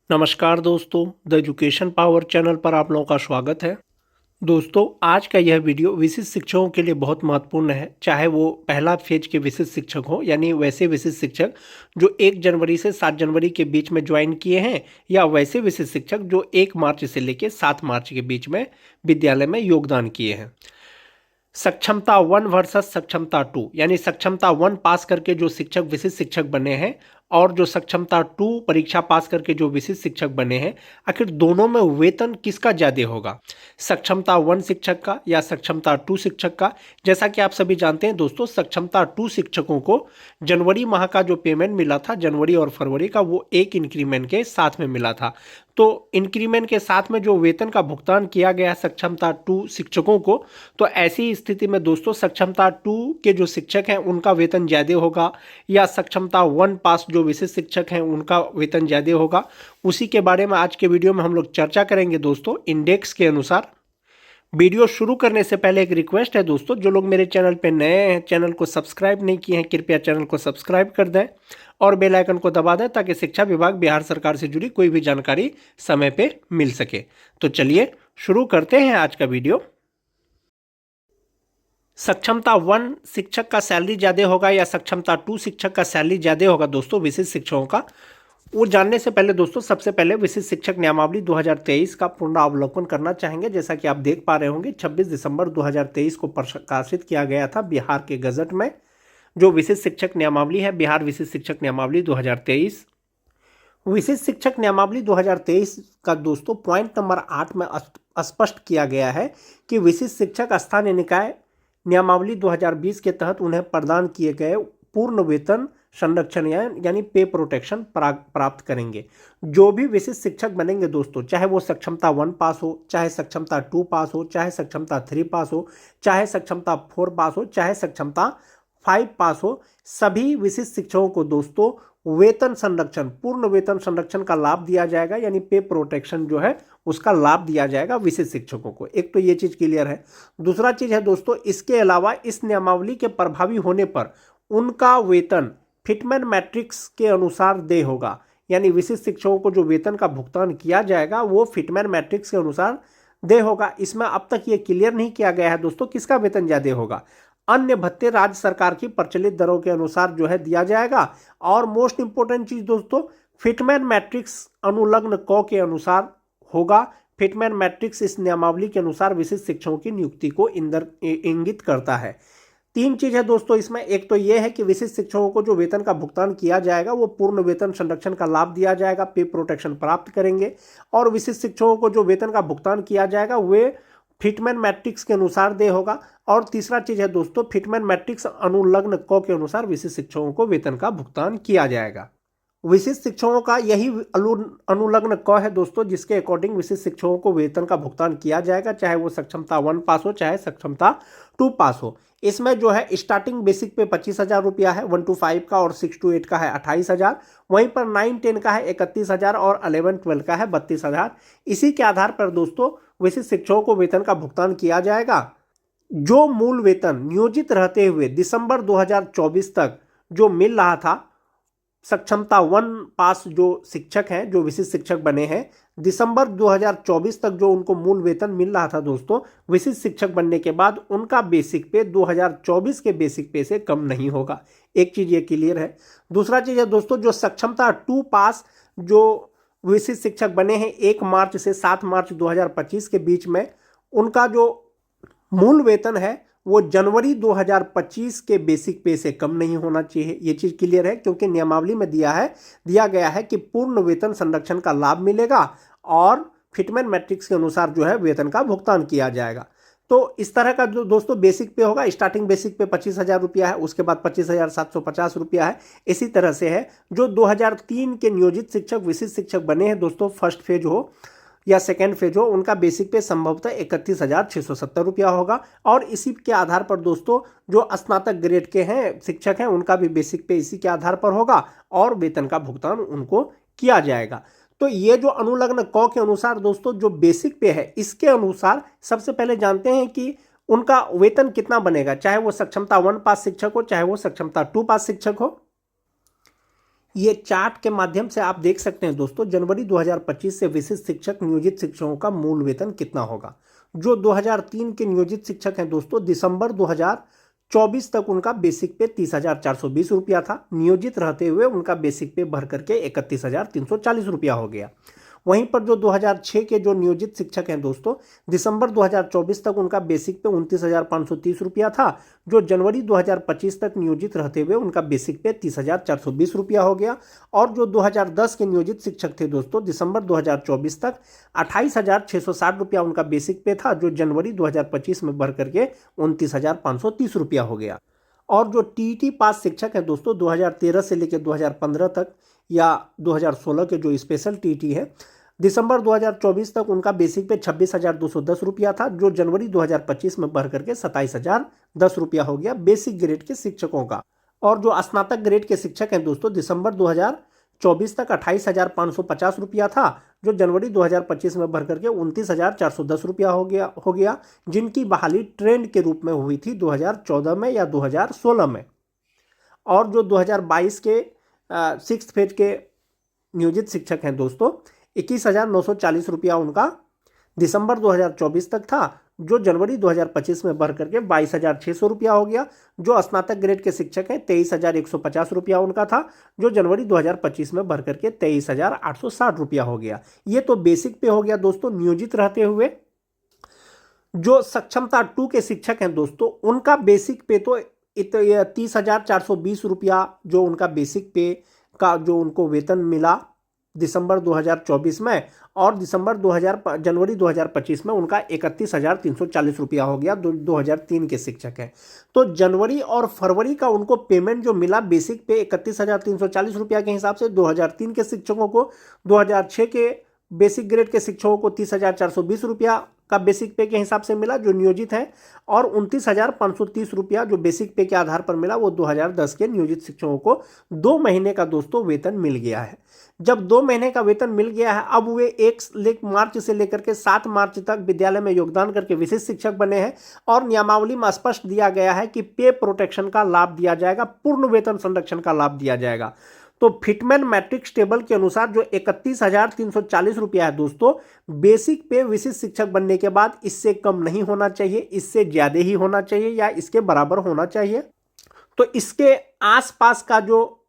नमस्कार दोस्तों, the education power channel पर आप लोगों का स्वागत है। दोस्तों, आज का यह वीडियो विशिष्ट शिक्षकों के लिए बहुत महत्वपूर्ण है, चाहे वो पहला फेज के विशिष्ट शिक्षक हो, यानी वैसे विशिष्ट शिक्षक जो 1 जनवरी से 7 जनवरी के बीच में ज्वाइन किए हैं, या वैसे विशिष्ट शिक्षक जो 1 मार्च से लेकर 7 मार्च के बीच में विद्यालय में योगदान किए हैं। सक्षमता 1 वर्सेस सक्षमता 2, यानी सक्षमता 1 पास करके जो शिक्षक विशिष्ट शिक्षक बने हैं और जो सक्षमता 2 परीक्षा पास करके जो विशिष्ट शिक्षक बने हैं, आखिर दोनों में वेतन किसका ज़्यादा होगा, सक्षमता 1 शिक्षक का या सक्षमता 2 शिक्षक का। जैसा कि आप सभी जानते हैं दोस्तों, सक्षमता 2 शिक्षकों को जनवरी माह का जो पेमेंट मिला था, जनवरी और फरवरी का, वो एक इंक्रीमेंट के साथ में मिला था। तो इंक्रीमेंट के साथ में जो वेतन का भुगतान किया गया सक्षमता 2 शिक्षकों को, तो ऐसी स्थिति में दोस्तों सक्षमता 2 के जो शिक्षक हैं उनका वेतन ज़्यादा होगा, या सक्षमता 1 पास जो विशिष्ट शिक्षक हैं उनका वेतन ज़्यादा होगा। उसी के बारे में आज के वीडियो में हम लोग चर्चा करेंगे दोस्तों, इंडेक्स के अनुसार। वीडियो शुरू करने से पहले एक रिक्वेस्ट है दोस्तों, जो लोग मेरे चैनल पर नए हैं, चैनल को सब्सक्राइब नहीं किए हैं, कृपया चैनल को सब्सक्राइब कर दें और बेल आइकन को दबा दें, ताकि शिक्षा विभाग बिहार सरकार से जुड़ी कोई भी जानकारी समय पे मिल सके। तो चलिए शुरू करते हैं आज का वीडियो। सक्षमता 1 शिक्षक का सैलरी ज़्यादा होगा या सक्षमता 2 शिक्षक का सैलरी ज़्यादा होगा दोस्तों विशिष्ट शिक्षकों का, वो जानने से पहले दोस्तों सबसे पहले विशिष्ट शिक्षक नियमावली 2023 का पुनरावलोकन करना चाहेंगे। जैसा कि आप देख पा रहे होंगे, 26 दिसंबर 2023 को प्रकाशित किया गया था बिहार के गजट में जो विशिष्ट शिक्षक नियमावली है, बिहार विशिष्ट शिक्षक नियमावली 2023। विशिष्ट शिक्षक नियमावली 2023 का दोस्तों पॉइंट नंबर 8 में स्पष्ट किया गया है कि विशिष्ट शिक्षक स्थानीय निकाय नियमावली 2020 के तहत उन्हें प्रदान किए गए पूर्ण वेतन संरक्षण यानी पे प्रोटेक्शन प्राप्त करेंगे। जो भी विशिष्ट शिक्षक बनेंगे दोस्तों, चाहे वो सक्षमता 1 पास हो, चाहे सक्षमता 2 पास हो, चाहे सक्षमता 3 पास हो, चाहे सक्षमता 4 पास हो, चाहे सक्षमता 5 पास हो, सभी विशिष्ट शिक्षकों को दोस्तों वेतन संरक्षण, पूर्ण वेतन संरक्षण का लाभ दिया जाएगा, यानी पे प्रोटेक्शन जो है उसका लाभ दिया जाएगा विशिष्ट शिक्षकों को। एक तो ये चीज क्लियर है। दूसरा चीज है दोस्तों, इसके अलावा इस नियमावली के प्रभावी होने पर उनका वेतन फिटमैन मैट्रिक्स के अनुसार देय होगा, यानी विशिष्ट शिक्षकों को जो वेतन का भुगतान किया जाएगा वो फिटमैन मैट्रिक्स के अनुसार देय होगा। इसमें अब तक ये क्लियर नहीं किया गया है दोस्तों किसका वेतन ज्यादा होगा। अन्य भत्ते राज्य सरकार की प्रचलित दरों के अनुसार जो है दिया जाएगा। और मोस्ट इंपोर्टेंट चीज दोस्तों, फिटमैन मैट्रिक्स अनुलग्न क के अनुसार होगा। फिटमैन मैट्रिक्स इस नियमावली के अनुसार विशिष्ट शिक्षकों की नियुक्ति को इंगित करता है। 3 चीज है दोस्तों इसमें। एक तो यह है कि विशिष्ट शिक्षकों को जो वेतन का भुगतान किया जाएगा वो पूर्ण वेतन संरक्षण का लाभ दिया जाएगा, पे प्रोटेक्शन प्राप्त करेंगे। और विशिष्ट शिक्षकों को जो वेतन का भुगतान किया जाएगा वे फिटमैन मैट्रिक्स के अनुसार दे होगा। और तीसरा चीज है दोस्तों, फिटमैन मैट्रिक्स अनुलग्न क के अनुसार विशिष्ट शिक्षकों को वेतन का भुगतान किया जाएगा। विशिष्ट शिक्षकों का यही अनुलग्न क है दोस्तों, जिसके अकॉर्डिंग विशिष्ट शिक्षकों को वेतन का भुगतान किया जाएगा, चाहे वो सक्षमता 1 पास हो चाहे सक्षमता 2 पास हो। इसमें जो है स्टार्टिंग बेसिक पे 25,000 रुपया है 1 to 5 का, और 6 to 8 का है 28,000। वहीं पर 9-10 का है 31,000 और 11-12 का है 32,000। इसी के आधार पर दोस्तों विशिष्ट शिक्षकों को वेतन का भुगतान किया जाएगा। जो मूल वेतन नियोजित रहते हुए दिसंबर 2024 तक जो मिल रहा था सक्षमता 1 पास जो शिक्षक हैं, जो विशिष्ट शिक्षक बने हैं, दिसंबर 2024 तक जो उनको मूल वेतन मिल रहा था दोस्तों, विशिष्ट शिक्षक बनने के बाद उनका बेसिक पे 2024 के बेसिक पे से कम नहीं होगा। एक चीज ये क्लियर है। दूसरा चीज है दोस्तों, जो सक्षमता 2 पास जो विशिष्ट शिक्षक बने हैं 1 मार्च से 7 मार्च 2025 के बीच में, उनका जो मूल वेतन है वो जनवरी 2025 के बेसिक पे से कम नहीं होना चाहिए। ये चीज क्लियर है, क्योंकि नियमावली में दिया गया है कि पूर्ण वेतन संरक्षण का लाभ मिलेगा और फिटमैन मैट्रिक्स के अनुसार जो है वेतन का भुगतान किया जाएगा। तो इस तरह का जो दोस्तों बेसिक पे होगा, स्टार्टिंग बेसिक पे 25,000 रुपया है, उसके बाद 25,750 रुपया है। इसी तरह से है जो 2003 के नियोजित शिक्षक विशिष्ट शिक्षक बने हैं दोस्तों, फर्स्ट फेज हो या सेकेंड फेज हो, उनका बेसिक पे संभवतः 31,670 रुपया होगा। और इसी के आधार पर दोस्तों जो स्नातक ग्रेड के हैं शिक्षक हैं उनका भी बेसिक पे इसी के आधार पर होगा और वेतन का भुगतान उनको किया जाएगा। तो ये जो अनुलग्न क के अनुसार दोस्तों जो बेसिक पे है, इसके अनुसार सबसे पहले जानते हैं कि उनका वेतन कितना बनेगा, चाहे वो सक्षमता 1 पास शिक्षक हो चाहे वो सक्षमता 2 पास शिक्षक हो। ये चार्ट के माध्यम से आप देख सकते हैं दोस्तों, जनवरी 2025 से विशिष्ट शिक्षक नियोजित शिक्षकों का मूल वेतन कितना होगा। जो 2003 के नियोजित शिक्षक हैं दोस्तों, दिसंबर 2024 तक उनका बेसिक पे 30,420 रुपया था। नियोजित रहते हुए उनका बेसिक पे भर करके 31,340 रुपया हो गया। वहीं पर जो 2006 के जो नियोजित शिक्षक हैं दोस्तों, दिसंबर 2024 तक उनका बेसिक पे 29,530 रुपया था। जो जनवरी 2025 तक नियोजित रहते हुए उनका बेसिक पे 30,420 रुपया हो गया। और जो 2010 के नियोजित शिक्षक थे दोस्तों, दिसंबर 2024 तक 28,660 रुपया उनका बेसिक पे था, जो जनवरी 2025 में बढ़ करके 29,530 रुपया हो गया। और जो टीईटी पास शिक्षक हैं दोस्तों, 2013 से लेकर 2015 तक या 2016 के जो स्पेशल टीईटी है, दिसंबर 2024 तक उनका बेसिक पे 26,210 रुपया था, जो जनवरी 2025 में बढ़ करके 27,010 रुपया हो गया बेसिक ग्रेड के शिक्षकों का। और जो स्नातक ग्रेड के शिक्षक हैं दोस्तों, दिसंबर 2024 तक 28,550 रुपया था, जो जनवरी 2025 में बढ़ करके 29,410 रुपया हो गया, जिनकी बहाली ट्रेंड के रूप में हुई थी 2014 में या 2016 में। और जो 2022 के 6th फेज के नियोजित शिक्षक हैं दोस्तों, 21,940 रुपया उनका दिसंबर 2024 तक था, जो जनवरी 2025 में बढ़ करके 22,600 रुपया हो गया। जो स्नातक ग्रेड के शिक्षक हैं, 23,150 रुपया उनका था, जो जनवरी 2025 में बढ़ करके 23,860 रुपया हो गया। ये तो बेसिक पे हो गया दोस्तों नियोजित रहते हुए। जो सक्षमता 2 के शिक्षक हैं दोस्तों, उनका बेसिक पे तो 30,420 रुपया जो उनका बेसिक पे का जो उनको वेतन मिला दिसंबर 2024 में, और जनवरी 2025 में उनका 31,340 रुपया हो गया। 2003 के शिक्षक हैं, तो जनवरी और फरवरी का उनको पेमेंट जो मिला बेसिक पे 31,340 रुपया के हिसाब से 2003 के शिक्षकों को, 2006 के बेसिक ग्रेड के शिक्षकों को 30,420 रुपया का बेसिक पे के हिसाब से मिला जो नियोजित है, और 29,530 रुपया जो बेसिक पे के आधार पर मिला वो 2010 के नियोजित शिक्षकों को 2 महीने का दोस्तों वेतन मिल गया है। जब 2 महीने का वेतन मिल गया है, अब वे 1 मार्च से लेकर के 7 मार्च तक विद्यालय में योगदान करके विशिष्ट शिक्षक बने हैं, और नियमावली में स्पष्ट दिया गया है कि पे प्रोटेक्शन का लाभ दिया जाएगा, पूर्ण वेतन संरक्षण का लाभ दिया जाएगा। तो फिटमैन मैट्रिक्स टेबल के अनुसार जो 31,340 रुपया है दोस्तों, बेसिक पे विशिष्ट शिक्षक बनने के बाद इससे कम नहीं होना चाहिए, इससे ज्यादा ही होना चाहिए या इसके बराबर होना चाहिए। तो इसके आसपास का जो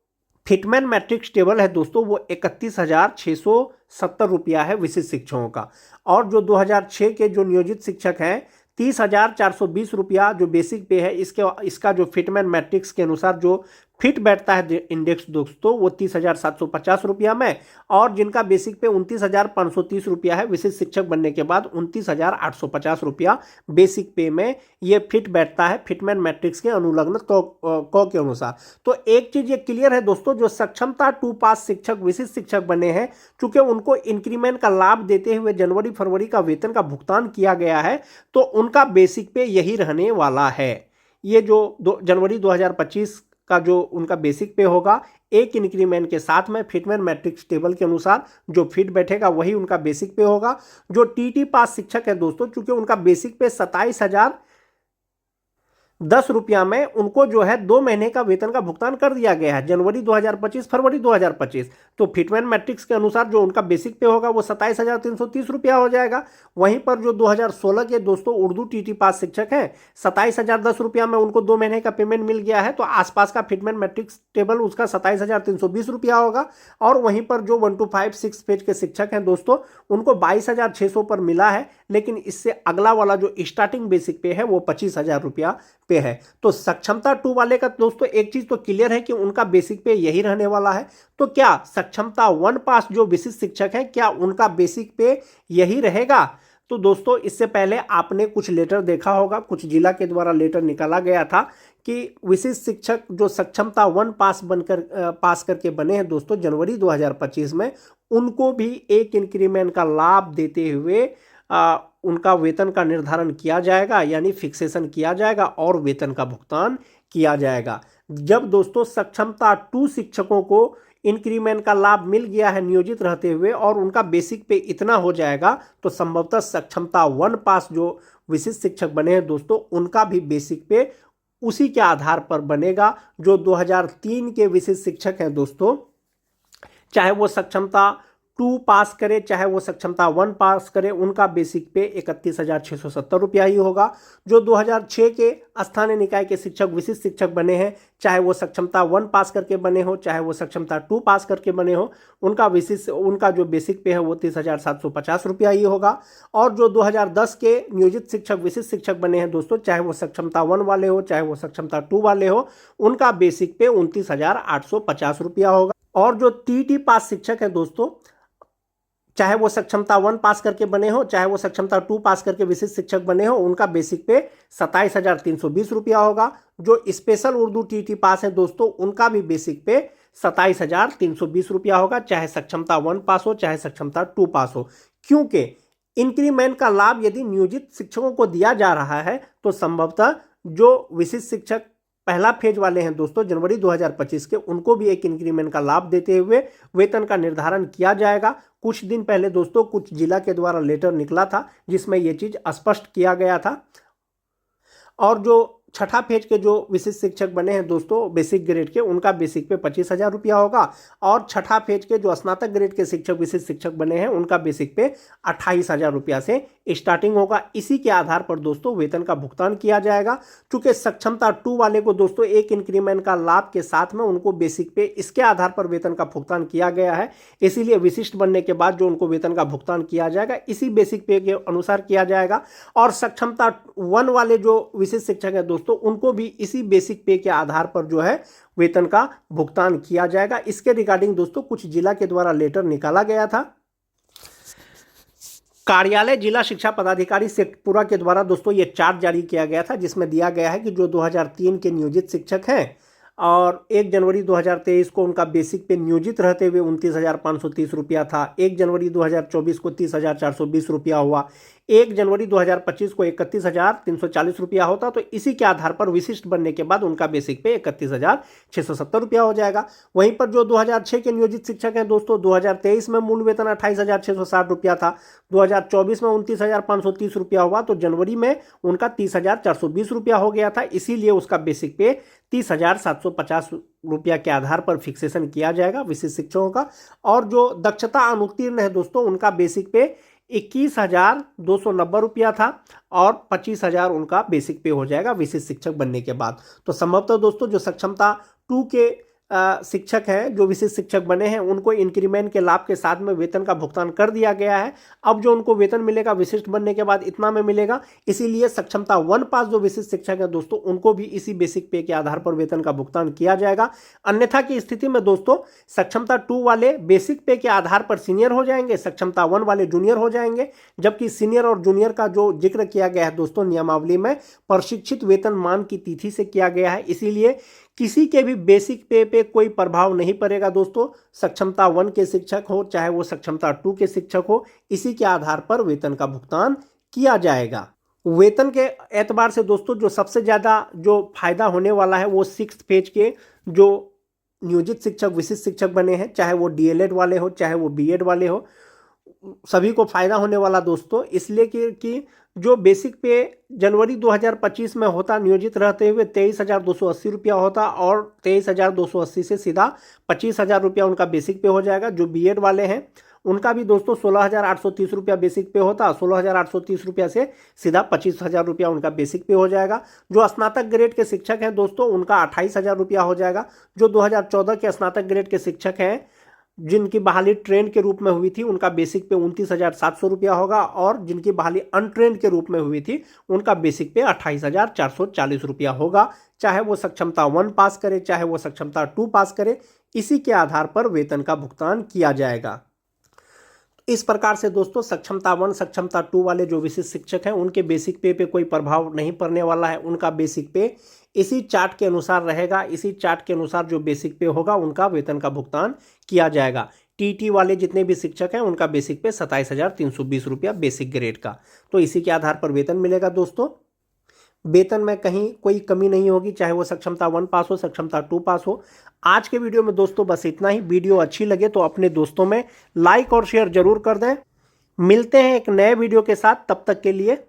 फिटमैन मैट्रिक्स टेबल है दोस्तों, वो 31,670 रुपया है विशिष्ट शिक्षकों का। और जो 2006 के जो नियोजित शिक्षक हैं, 30,420 रुपया जो बेसिक पे है, इसका जो फिटमैन मैट्रिक्स के अनुसार जो फिट बैठता है इंडेक्स दोस्तों, वो 30,750 रुपया में, और जिनका बेसिक पे 29,530 रुपया है विशिष्ट शिक्षक बनने के बाद 29,850 रुपया बेसिक पे में ये फिट बैठता है फिटमैन मैट्रिक्स के अनुलग्न क के अनुसार। तो एक चीज ये क्लियर है दोस्तों, जो सक्षमता 2 पास शिक्षक विशिष्ट शिक्षक बने हैं, चूंकि उनको इंक्रीमेंट का लाभ देते हुए जनवरी फरवरी का वेतन का भुगतान किया गया है, तो उनका बेसिक पे यही रहने वाला है। ये जो जनवरी 2025 का जो उनका बेसिक पे होगा, एक इंक्रीमेंट के साथ में फिटमैन मैट्रिक्स टेबल के अनुसार जो फिट बैठेगा वही उनका बेसिक पे होगा। जो टीटी पास शिक्षक है दोस्तों, चूंकि उनका बेसिक पे 27,010 रुपया में उनको जो है 2 महीने का वेतन का भुगतान कर दिया गया है, जनवरी 2025 फरवरी 2025। तो फिटमैन मैट्रिक्स के अनुसार जो उनका बेसिक पे होगा वो 27,330 रुपया हो जाएगा। वहीं पर जो 2016 के दोस्तों उर्दू टीटी पास शिक्षक हैं, 27,010 रुपया में उनको 2 महीने का पेमेंट मिल गया है, तो आसपास का फिटमैन मैट्रिक्स टेबल उसका 27,320 रुपया होगा। और वहीं पर जो 1 to 5 6 पेज के शिक्षक हैं दोस्तों, उनको 22,600 पर मिला है, लेकिन इससे अगला वाला जो स्टार्टिंग बेसिक पे है वो 25,000 रुपया पे है। तो सक्षमता 2 वाले का दोस्तों एक चीज तो क्लियर है कि उनका बेसिक पे यही रहने वाला है। तो क्या सक्षमता 1 पास जो विशिष्ट शिक्षक हैं, क्या उनका बेसिक पे यही रहेगा? तो दोस्तों इससे पहले आपने कुछ लेटर देखा होगा, कुछ जिला के द्वारा लेटर निकाला गया था कि विशिष्ट शिक्षक जो सक्षमता 1 पास करके बने हैं दोस्तों जनवरी 2025 में, उनको भी एक इंक्रीमेंट का लाभ देते हुए उनका वेतन का निर्धारण किया जाएगा, यानी फिक्सेशन किया जाएगा और वेतन का भुगतान किया जाएगा। जब दोस्तों सक्षमता 2 शिक्षकों को इंक्रीमेंट का लाभ मिल गया है नियोजित रहते हुए और उनका बेसिक पे इतना हो जाएगा, तो संभवतः सक्षमता 1 पास जो विशिष्ट शिक्षक बने हैं दोस्तों, उनका भी बेसिक पे उसी के आधार पर बनेगा जो 2003 के विशिष्ट शिक्षक हैं दोस्तों, चाहे वो सक्षमता 2 पास करे चाहे वो सक्षमता 1 पास करे, उनका बेसिक पे 31,670 रुपया ही होगा। जो 2006 के स्थानीय निकाय के शिक्षक विशिष्ट शिक्षक बने हैं, चाहे वो सक्षमता 1 पास करके बने हो चाहे वो सक्षमता 2 पास करके बने हो, उनका जो बेसिक पे है वो 30,750 रुपया ही होगा। और जो 2010 के नियोजित शिक्षक विशिष्ट शिक्षक बने हैं दोस्तों, चाहे वो सक्षमता 1 वाले हो चाहे वो सक्षमता 2 वाले हो, उनका बेसिक पे 29,850 रुपया होगा। और जो टीटी पास शिक्षक है दोस्तों, चाहे वो सक्षमता 1 पास करके बने हो चाहे वो सक्षमता 2 पास करके विशिष्ट शिक्षक बने हो, उनका बेसिक पे 27,320 रुपया होगा। जो स्पेशल उर्दू टीटी पास है दोस्तों, उनका भी बेसिक पे 27,320 रुपया होगा, चाहे सक्षमता 1 पास हो चाहे सक्षमता 2 पास हो। क्योंकि इंक्रीमेंट का लाभ यदि नियोजित शिक्षकों को दिया जा रहा है तो संभवतः जो विशिष्ट शिक्षक पहला फेज वाले हैं दोस्तों जनवरी 2025 के, उनको भी एक इंक्रीमेंट का लाभ देते हुए वेतन का निर्धारण किया जाएगा। कुछ दिन पहले दोस्तों कुछ जिला के द्वारा लेटर निकला था जिसमें यह चीज स्पष्ट किया गया था। और जो छठा फेज के जो विशिष्ट शिक्षक बने हैं दोस्तों बेसिक ग्रेड के, उनका बेसिक पे 25,000 रुपया होगा। और छठा फेज के जो स्नातक ग्रेड के शिक्षक विशिष्ट शिक्षक बने हैं, उनका बेसिक पे 28,000 रुपया से स्टार्टिंग होगा। इसी के आधार पर दोस्तों वेतन का भुगतान किया जाएगा। चूंकि सक्षमता 2 वाले को दोस्तों एक इंक्रीमेंट का लाभ के साथ में उनको बेसिक पे इसके आधार पर वेतन का भुगतान किया गया है, इसीलिए विशिष्ट बनने के बाद जो उनको वेतन का भुगतान किया जाएगा इसी बेसिक पे के अनुसार किया जाएगा। और सक्षमता 1 वाले जो विशिष्ट शिक्षक है दोस्तों, उनको भी इसी बेसिक पे के आधार पर जो है वेतन का भुगतान किया जाएगा। इसके रिगार्डिंग दोस्तों कुछ जिला के द्वारा लेटर निकाला गया था। कार्यालय जिला शिक्षा पदाधिकारी शेखपुरा के द्वारा दोस्तों ये चार्ट जारी किया गया था, जिसमें दिया गया है कि जो 2003 के नियोजित शिक्षक हैं और 1 जनवरी 2023 को उनका बेसिक पे नियोजित रहते हुए 29,530 रुपया था। 1 जनवरी 2024 को 30,420 रुपया हुआ। 1 जनवरी 2025 को 31,340 रुपया होता। तो इसी के आधार पर विशिष्ट बनने के बाद उनका बेसिक पे 31,670 रुपया हो जाएगा। वहीं पर जो 2006 के नियोजित शिक्षक हैं दोस्तों, 2023 में मूल वेतन 28,660 रुपया था, 2024 में 29,530 रुपया हुआ, तो जनवरी में उनका 30,420 रुपया हो गया था। इसीलिए उसका बेसिक पे 30,750 रुपया के आधार पर फिक्सेशन किया जाएगा विशिष्ट शिक्षकों का। और जो दक्षता अनुत्तीर्ण है दोस्तों, उनका बेसिक पे 21,290 रुपया था और 25,000 उनका बेसिक पे हो जाएगा विशिष्ट शिक्षक बनने के बाद। तो संभवतः दोस्तों जो सक्षमता 2 के शिक्षक हैं, जो विशिष्ट शिक्षक बने हैं, उनको इंक्रीमेंट के लाभ के साथ में वेतन का भुगतान कर दिया गया है। अब जो उनको वेतन मिलेगा विशिष्ट बनने के बाद इतना में मिलेगा। इसीलिए सक्षमता 1 पास जो विशिष्ट शिक्षक हैं दोस्तों, उनको भी इसी बेसिक पे के आधार पर वेतन का भुगतान किया जाएगा। अन्यथा की स्थिति में दोस्तों सक्षमता 2 वाले बेसिक पे के आधार पर सीनियर हो जाएंगे, सक्षमता 1 वाले जूनियर हो जाएंगे। जबकि सीनियर और जूनियर का जो जिक्र किया गया है दोस्तों नियमावली में, प्रशिक्षित वेतन मान की तिथि से किया गया है। इसीलिए किसी के भी बेसिक पे कोई प्रभाव नहीं पड़ेगा दोस्तों। सक्षमता 1 के शिक्षक हो चाहे वो सक्षमता 2 के शिक्षक हो, इसी के आधार पर वेतन का भुगतान किया जाएगा। वेतन के एतबार से दोस्तों जो सबसे ज़्यादा जो फायदा होने वाला है वो 6th फेज के जो नियोजित शिक्षक विशिष्ट शिक्षक बने हैं, चाहे वो DLED वाले हो चाहे वो B.Ed वाले हो, सभी को फायदा होने वाला दोस्तों। इसलिए कि जो बेसिक पे जनवरी 2025 में होता नियोजित रहते हुए 23,280 रुपया होता और 23,280 से सीधा 25,000 रुपया उनका बेसिक पे हो जाएगा। जो B.Ed वाले हैं उनका भी दोस्तों 16,830 रुपया बेसिक पे होता, 16,830 रुपया से सीधा 25,000 रुपया उनका बेसिक पे हो जाएगा। जो स्नातक ग्रेड के शिक्षक हैं दोस्तों, उनका 28,000 रुपया हो जाएगा। जो 2014 के स्नातक ग्रेड के शिक्षक हैं जिनकी बहाली ट्रेन के रूप में हुई थी, उनका बेसिक पे 29,700 रुपया होगा। और जिनकी बहाली अनट्रेन के रूप में हुई थी, उनका बेसिक पे 28,440 रुपया होगा। चाहे वो सक्षमता 1 पास करे चाहे वो सक्षमता 2 पास करे, इसी के आधार पर वेतन का भुगतान किया जाएगा। इस प्रकार से दोस्तों सक्षमता 1 सक्षमता 2 वाले जो विशिष्ट शिक्षक हैं, उनके बेसिक पे कोई प्रभाव नहीं पड़ने वाला है। उनका बेसिक पे इसी चार्ट के अनुसार रहेगा। इसी चार्ट के अनुसार जो बेसिक पे होगा उनका वेतन का भुगतान किया जाएगा। टीटी वाले जितने भी शिक्षक हैं उनका बेसिक पे 27,320 रुपया बेसिक ग्रेड का, तो इसी के आधार पर वेतन मिलेगा दोस्तों। वेतन में कहीं कोई कमी नहीं होगी, चाहे वो सक्षमता 1 पास हो सक्षमता 2 पास हो। आज के वीडियो में दोस्तों बस इतना ही। वीडियो अच्छी लगे तो अपने दोस्तों में लाइक और शेयर जरूर कर दें। मिलते हैं एक नए वीडियो के साथ, तब तक के लिए